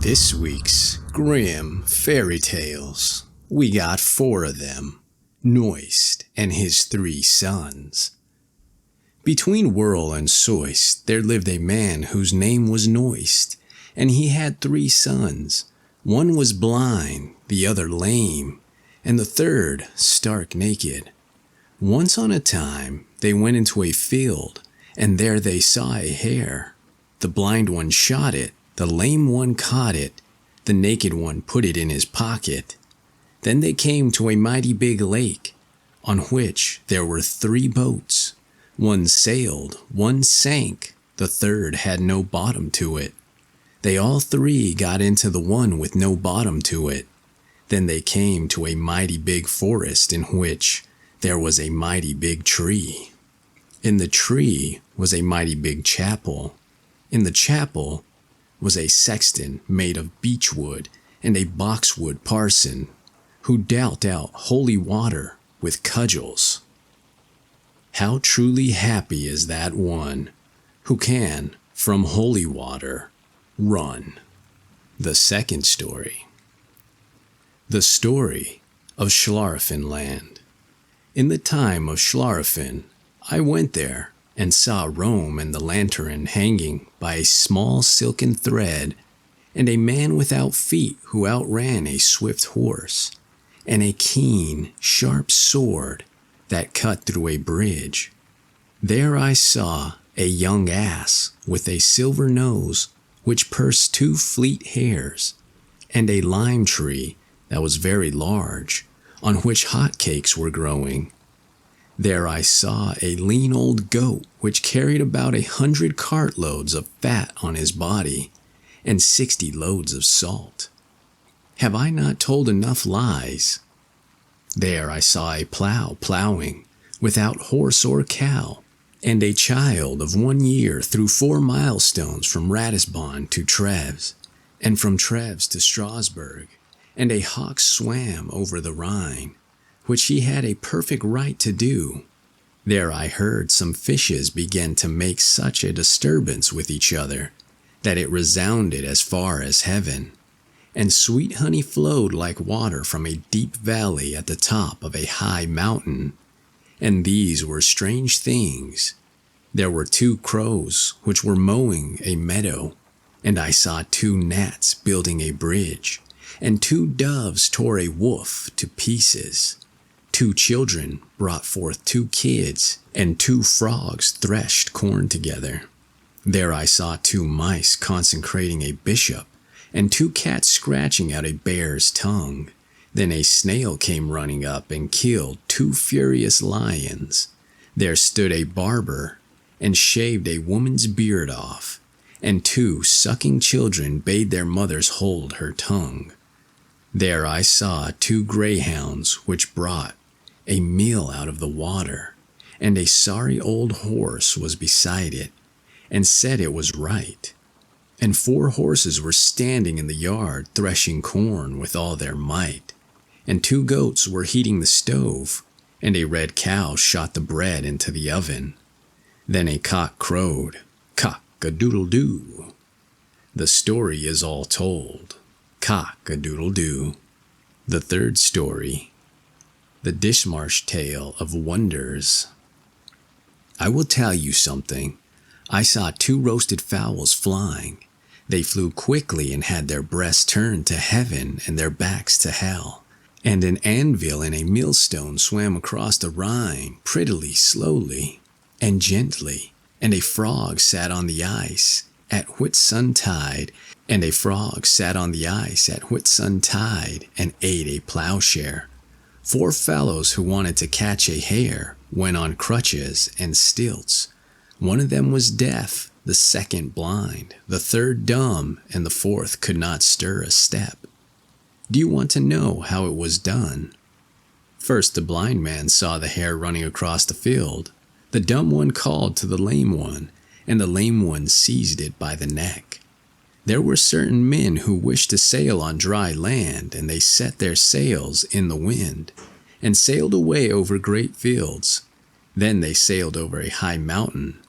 This week's Grimm Fairytales. We got 4 of them. Knoist and his 3 sons. Between Whirl and Soist there lived a man whose name was Knoist, and he had 3 sons. One was blind, the other lame, and the third stark naked. Once on a time they went into a field, and there they saw a hare. The blind one shot it, the lame one caught it, the naked one put it in his pocket. Then they came to a mighty big lake, on which there were 3 boats. One sailed, one sank, the third had no bottom to it. They all 3 got into the one with no bottom to it. Then they came to a mighty big forest in which there was a mighty big tree. In the tree was a mighty big chapel. In the chapel was a sexton made of beechwood and a boxwood parson, who dealt out holy water with cudgels. How truly happy is that one who can, from holy water, run. The second story. The story of Schlauraffen land. In the time of Schlauraffen, I went there and saw Rome and the lantern hanging by a small silken thread, and a man without feet who outran a swift horse, and a keen, sharp sword that cut through a bridge. There I saw a young ass with a silver nose which pursed 2 fleet hares, and a lime tree that was very large, on which hot cakes were growing. There I saw a lean old goat which carried about 100 cartloads of fat on his body, and 60 loads of salt. Have I not told enough lies? There I saw a plow plowing, without horse or cow, and a child of 1 year threw 4 milestones from Ratisbon to Treves, and from Treves to Strasbourg, and a hawk swam over the Rhine, which he had a perfect right to do. There I heard some fishes begin to make such a disturbance with each other that it resounded as far as heaven, and sweet honey flowed like water from a deep valley at the top of a high mountain. And these were strange things. There were 2 crows which were mowing a meadow, and I saw 2 gnats building a bridge, and 2 doves tore a wolf to pieces. 2 children brought forth 2 kids, and 2 frogs threshed corn together. There I saw 2 mice consecrating a bishop, and 2 cats scratching out a bear's tongue. Then a snail came running up and killed 2 furious lions. There stood a barber and shaved a woman's beard off, and 2 sucking children bade their mothers hold her tongue. There I saw 2 greyhounds which brought a meal out of the water, and a sorry old horse was beside it, and said it was right. And 4 horses were standing in the yard threshing corn with all their might, and 2 goats were heating the stove, and a red cow shot the bread into the oven. Then a cock crowed, cock-a-doodle-doo. The story is all told, cock-a-doodle-doo. The third story. The Ditmarsch tale of wonders. I will tell you something. I saw 2 roasted fowls flying. They flew quickly and had their breasts turned to heaven and their backs to hell. And an anvil and a millstone swam across the Rhine prettily, slowly, and gently. And a frog sat on the ice at Whitsuntide, and a frog sat on the ice at Whitsuntide and ate a plowshare. 4 fellows who wanted to catch a hare went on crutches and stilts. One of them was deaf, the second blind, the third dumb, and the 4th could not stir a step. Do you want to know how it was done? First the blind man saw the hare running across the field. The dumb one called to the lame one, and the lame one seized it by the neck. There were certain men who wished to sail on dry land, and they set their sails in the wind, and sailed away over great fields. Then they sailed over a high mountain,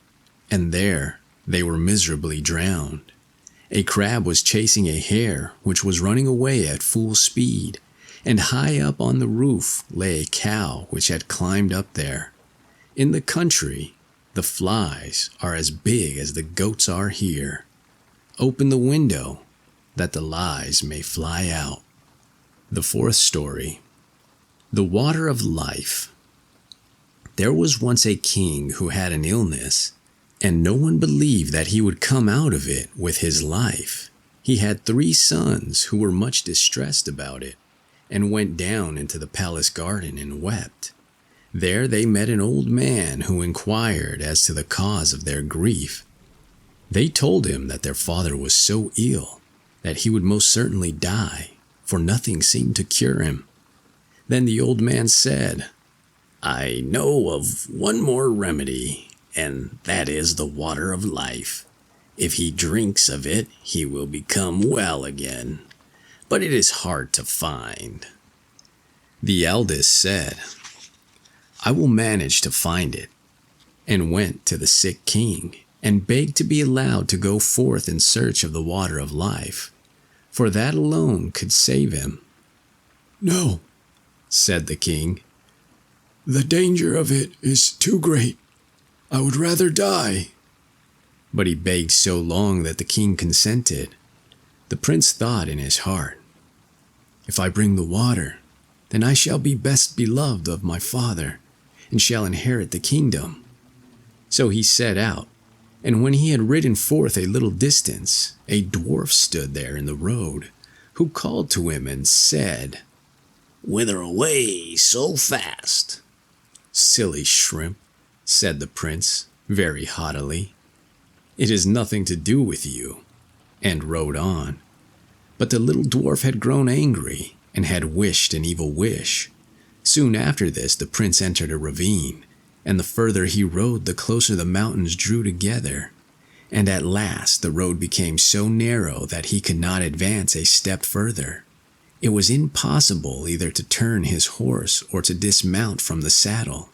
and there they were miserably drowned. A crab was chasing a hare which was running away at full speed, and high up on the roof lay a cow which had climbed up there. In the country, the flies are as big as the goats are here. Open the window, that the lies may fly out. The fourth story, The Water of Life. There was once a king who had an illness, and no one believed that he would come out of it with his life. He had 3 sons who were much distressed about it, and went down into the palace garden and wept. There they met an old man who inquired as to the cause of their grief. They told him that their father was so ill that he would most certainly die, for nothing seemed to cure him. Then the old man said, "I know of one more remedy, and that is the water of life. If he drinks of it, he will become well again, but it is hard to find." The eldest said, "I will manage to find it," and went to the sick king and begged to be allowed to go forth in search of the water of life, for that alone could save him. "No," said the king, "the danger of it is too great. I would rather die." But he begged so long that the king consented. The prince thought in his heart, "If I bring the water, then I shall be best beloved of my father, and shall inherit the kingdom." So he set out, and when he had ridden forth a little distance, a dwarf stood there in the road, who called to him and said, "Whither away so fast?" "Silly shrimp," said the prince, very haughtily, "it has nothing to do with you," and rode on. But the little dwarf had grown angry, and had wished an evil wish. Soon after this the prince entered a ravine, and the further he rode the closer the mountains drew together, and at last the road became so narrow that he could not advance a step further. It was impossible either to turn his horse or to dismount from the saddle,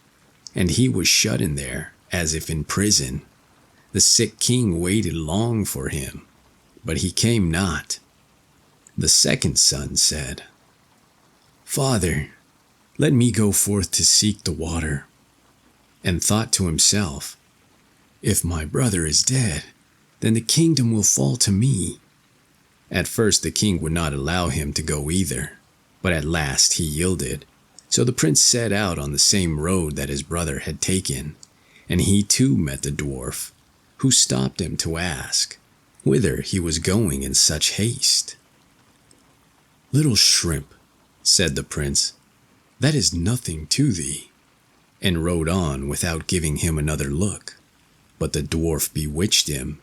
and he was shut in there as if in prison. The sick king waited long for him, but he came not. The second son said, "Father, let me go forth to seek the water," and thought to himself, "If my brother is dead, then the kingdom will fall to me." At first the king would not allow him to go either, but at last he yielded. So the prince set out on the same road that his brother had taken, and he too met the dwarf, who stopped him to ask whither he was going in such haste. "Little shrimp," said the prince, "that is nothing to thee," and rode on without giving him another look. But the dwarf bewitched him,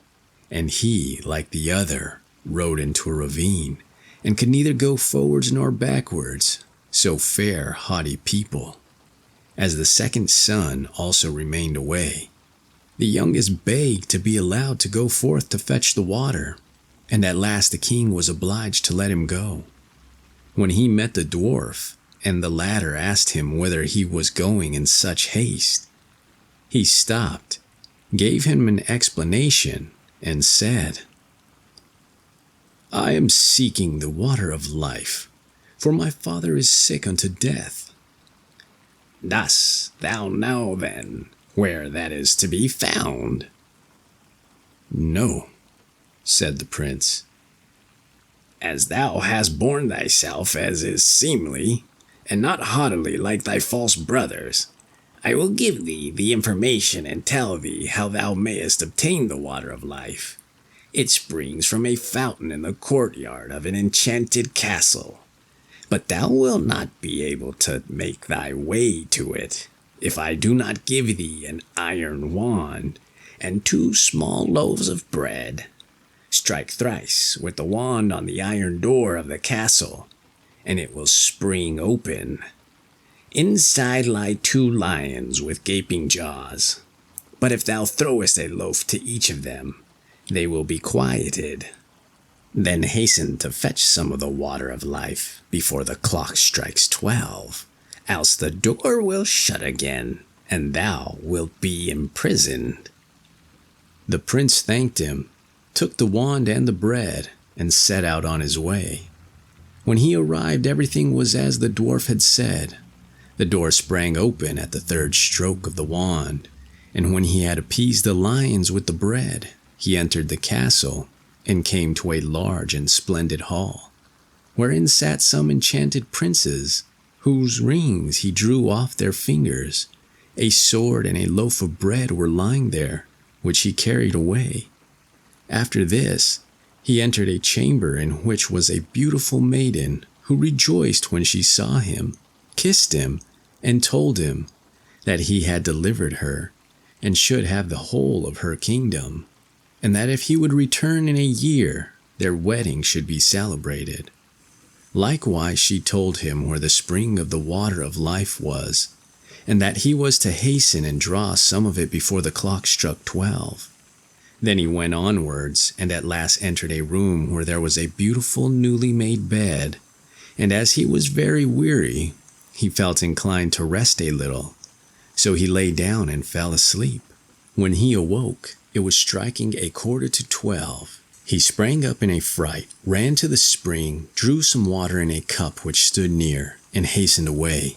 and he, like the other, rode into a ravine, and could neither go forwards nor backwards, so fare haughty people. As the second son also remained away, the youngest begged to be allowed to go forth to fetch the water, and at last the king was obliged to let him go. When he met the dwarf, and the latter asked him whither he was going in such haste, he stopped, gave him an explanation, and said, "I am seeking the water of life, for my father is sick unto death." "Dost thou know, then, where that is to be found?" "No," said the prince. "As thou hast borne thyself as is seemly, and not haughtily like thy false brothers, I will give thee the information and tell thee how thou mayest obtain the water of life. It springs from a fountain in the courtyard of an enchanted castle, but thou wilt not be able to make thy way to it if I do not give thee an iron wand and 2 small loaves of bread. Strike thrice with the wand on the iron door of the castle, and it will spring open. Inside lie 2 lions with gaping jaws, but if thou throwest a loaf to each of them, they will be quieted. Then hasten to fetch some of the water of life before the clock strikes 12, else the door will shut again, and thou wilt be imprisoned." The prince thanked him, took the wand and the bread, and set out on his way. When he arrived, everything was as the dwarf had said. The door sprang open at the third stroke of the wand, and when he had appeased the lions with the bread, he entered the castle and came to a large and splendid hall, wherein sat some enchanted princes, whose rings he drew off their fingers. A sword and a loaf of bread were lying there, which he carried away. After this, he entered a chamber in which was a beautiful maiden, who rejoiced when she saw him, kissed him, and told him that he had delivered her, and should have the whole of her kingdom, and that if he would return in a year, their wedding should be celebrated. Likewise she told him where the spring of the water of life was, and that he was to hasten and draw some of it before the clock struck 12. Then he went onwards, and at last entered a room where there was a beautiful newly made bed, and as he was very weary, he felt inclined to rest a little, so he lay down and fell asleep. When he awoke, it was striking 11:45. He sprang up in a fright, ran to the spring, drew some water in a cup which stood near, and hastened away.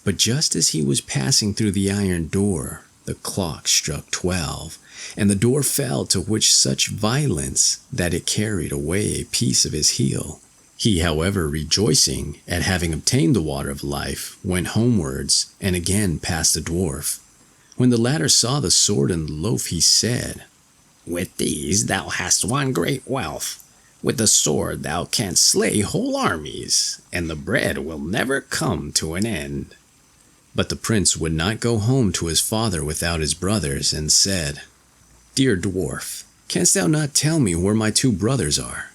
But just as he was passing through the iron door, the clock struck 12, and the door fell to which such violence that it carried away a piece of his heel. He, however, rejoicing at having obtained the water of life, went homewards, and again passed the dwarf. When the latter saw the sword and the loaf, he said, "With these thou hast won great wealth. With the sword thou canst slay whole armies, and the bread will never come to an end." But the prince would not go home to his father without his brothers, and said, "Dear dwarf, canst thou not tell me where my 2 brothers are?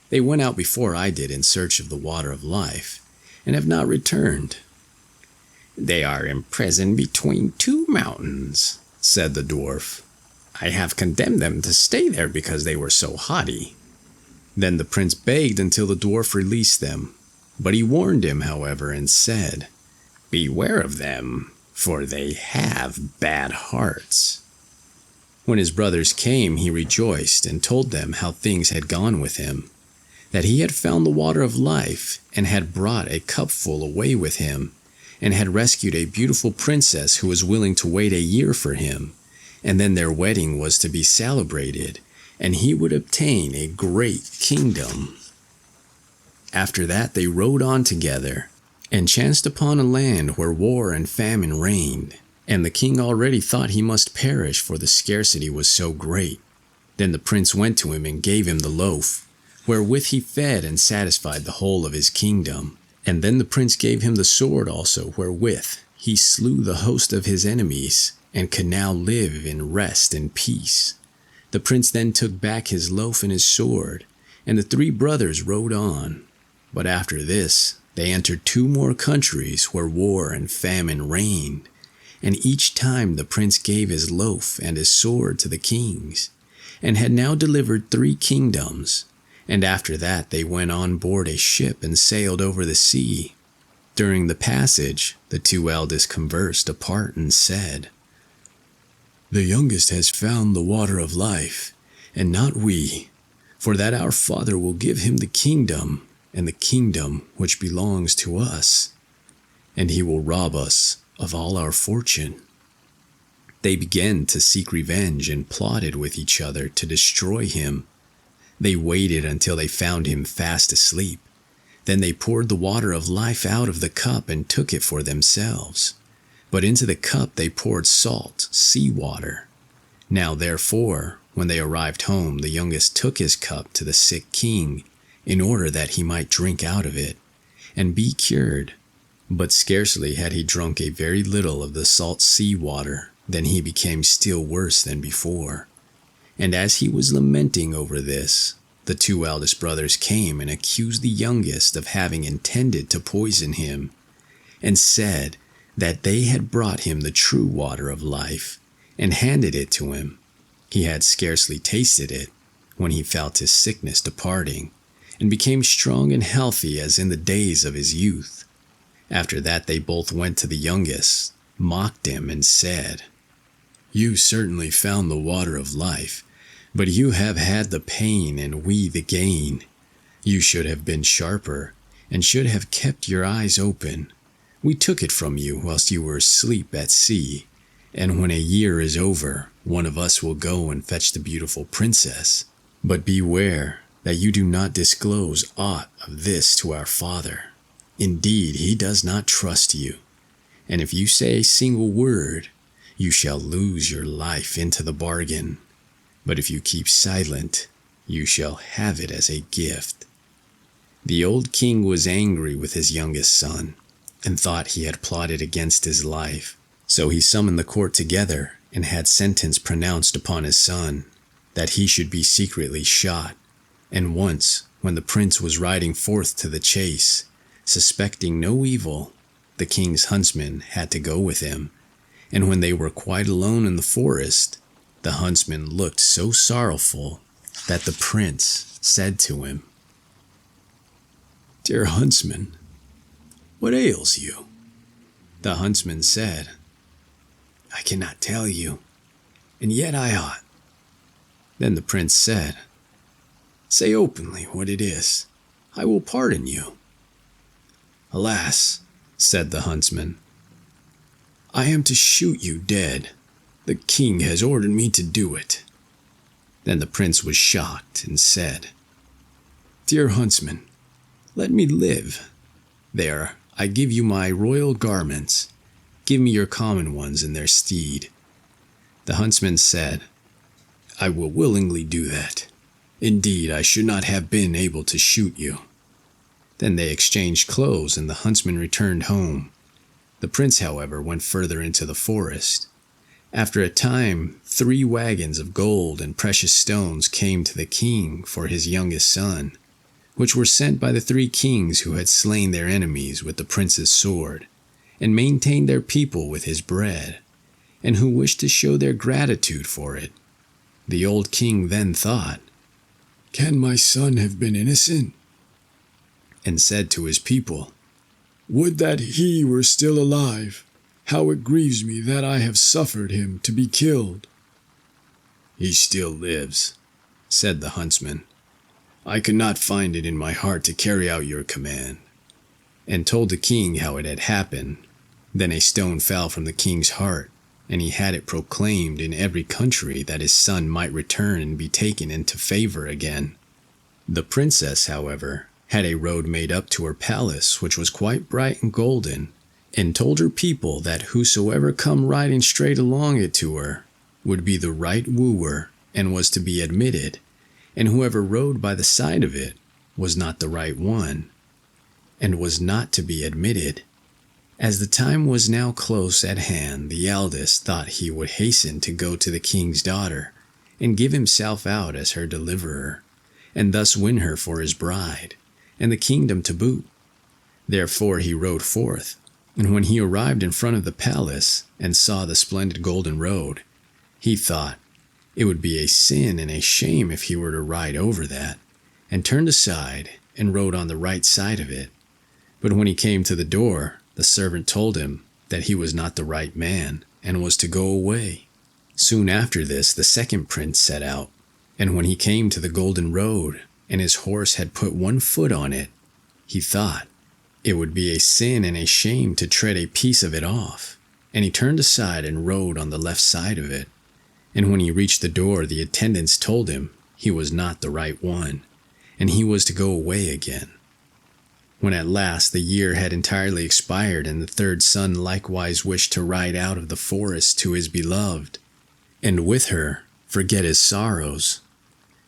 They went out before I did in search of the water of life, and have not returned." "They are imprisoned between 2 mountains," said the dwarf. "I have condemned them to stay there because they were so haughty." Then the prince begged until the dwarf released them, but he warned him, however, and said, "Beware of them, for they have bad hearts." When his brothers came, he rejoiced and told them how things had gone with him, that he had found the water of life and had brought a cupful away with him, and had rescued a beautiful princess who was willing to wait a year for him, and then their wedding was to be celebrated, and he would obtain a great kingdom. After that they rode on together, and chanced upon a land where war and famine reigned, and the king already thought he must perish, for the scarcity was so great. Then the prince went to him and gave him the loaf, wherewith he fed and satisfied the whole of his kingdom. And then the prince gave him the sword also, wherewith he slew the host of his enemies, and could now live in rest and peace. The prince then took back his loaf and his sword, and the 3 brothers rode on. But after this, they entered 2 more countries where war and famine reigned, and each time the prince gave his loaf and his sword to the kings, and had now delivered 3 kingdoms. And after that they went on board a ship and sailed over the sea. During the passage, the 2 eldest conversed apart and said, "The youngest has found the water of life, and not we, for that our father will give him the kingdom, and the kingdom which belongs to us, and he will rob us of all our fortune." They began to seek revenge and plotted with each other to destroy him. They waited until they found him fast asleep. Then they poured the water of life out of the cup and took it for themselves. But into the cup they poured salt, sea water. Now therefore, when they arrived home, the youngest took his cup to the sick king, in order that he might drink out of it, and be cured. But scarcely had he drunk a very little of the salt sea water, than he became still worse than before. And as he was lamenting over this, the 2 eldest brothers came and accused the youngest of having intended to poison him, and said that they had brought him the true water of life, and handed it to him. He had scarcely tasted it, when he felt his sickness departing, and became strong and healthy as in the days of his youth. After that they both went to the youngest, mocked him, and said, "You certainly found the water of life, But you have had the pain and we the gain. You should have been sharper, and should have kept your eyes open. We took it from you whilst you were asleep at sea, and when a year is over, one of us will go and fetch the beautiful princess. But beware that you do not disclose aught of this to our father. Indeed, he does not trust you, and if you say a single word, you shall lose your life into the bargain. But if you keep silent, you shall have it as a gift." The old king was angry with his youngest son, and thought he had plotted against his life. So he summoned the court together and had sentence pronounced upon his son, that he should be secretly shot. And once, when the prince was riding forth to the chase, suspecting no evil, the king's huntsman had to go with him. And when they were quite alone in the forest, the huntsman looked so sorrowful that the prince said to him, "Dear huntsman, what ails you?" The huntsman said, "I cannot tell you, and yet I ought." Then the prince said, "Say openly what it is. I will pardon you." "Alas," said the huntsman, "I am to shoot you dead. The king has ordered me to do it." Then the prince was shocked and said, "Dear huntsman, let me live. There, I give you my royal garments. Give me your common ones in their stead." The huntsman said, "I will willingly do that. Indeed, I should not have been able to shoot you." Then they exchanged clothes, and the huntsman returned home. The prince, however, went further into the forest. After a time, 3 wagons of gold and precious stones came to the king for his youngest son, which were sent by the 3 kings who had slain their enemies with the prince's sword, and maintained their people with his bread, and who wished to show their gratitude for it. The old king then thought, "Can my son have been innocent?" and said to his people, "Would that he were still alive! How it grieves me that I have suffered him to be killed." "He still lives," said the huntsman. "I could not find it in my heart to carry out your command," and told the king how it had happened. Then a stone fell from the king's heart, and he had it proclaimed in every country that his son might return and be taken into favor again. The princess, however, had a road made up to her palace which was quite bright and golden, and told her people that whosoever come riding straight along it to her would be the right wooer and was to be admitted, and whoever rode by the side of it was not the right one, and was not to be admitted. As the time was now close at hand, the eldest thought he would hasten to go to the king's daughter, and give himself out as her deliverer, and thus win her for his bride, and the kingdom to boot. Therefore he rode forth, and when he arrived in front of the palace, and saw the splendid golden road, he thought it would be a sin and a shame if he were to ride over that, and turned aside and rode on the right side of it. But when he came to the door, the servant told him that he was not the right man, and was to go away. Soon after this, the second prince set out, and when he came to the golden road, and his horse had put 1 foot on it, he thought it would be a sin and a shame to tread a piece of it off, and he turned aside and rode on the left side of it. And when he reached the door, the attendants told him he was not the right one, and he was to go away again. When at last the year had entirely expired, and the third son likewise wished to ride out of the forest to his beloved, and with her forget his sorrows,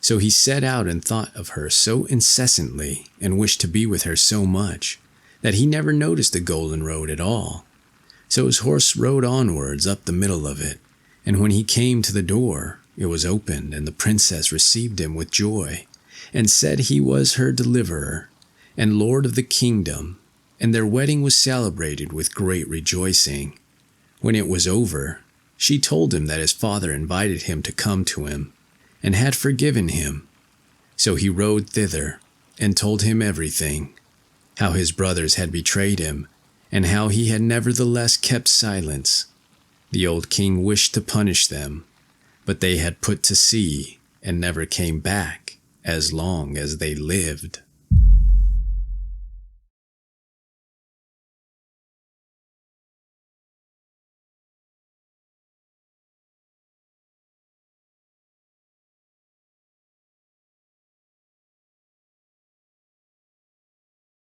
so he set out and thought of her so incessantly, and wished to be with her so much, that he never noticed the golden road at all. So his horse rode onwards up the middle of it, and when he came to the door, it was opened, and the princess received him with joy, and said he was her deliverer, and lord of the kingdom, and their wedding was celebrated with great rejoicing. When it was over, she told him that his father invited him to come to him, and had forgiven him. So he rode thither, and told him everything, how his brothers had betrayed him, and how he had nevertheless kept silence. The old king wished to punish them, but they had put to sea, and never came back as long as they lived.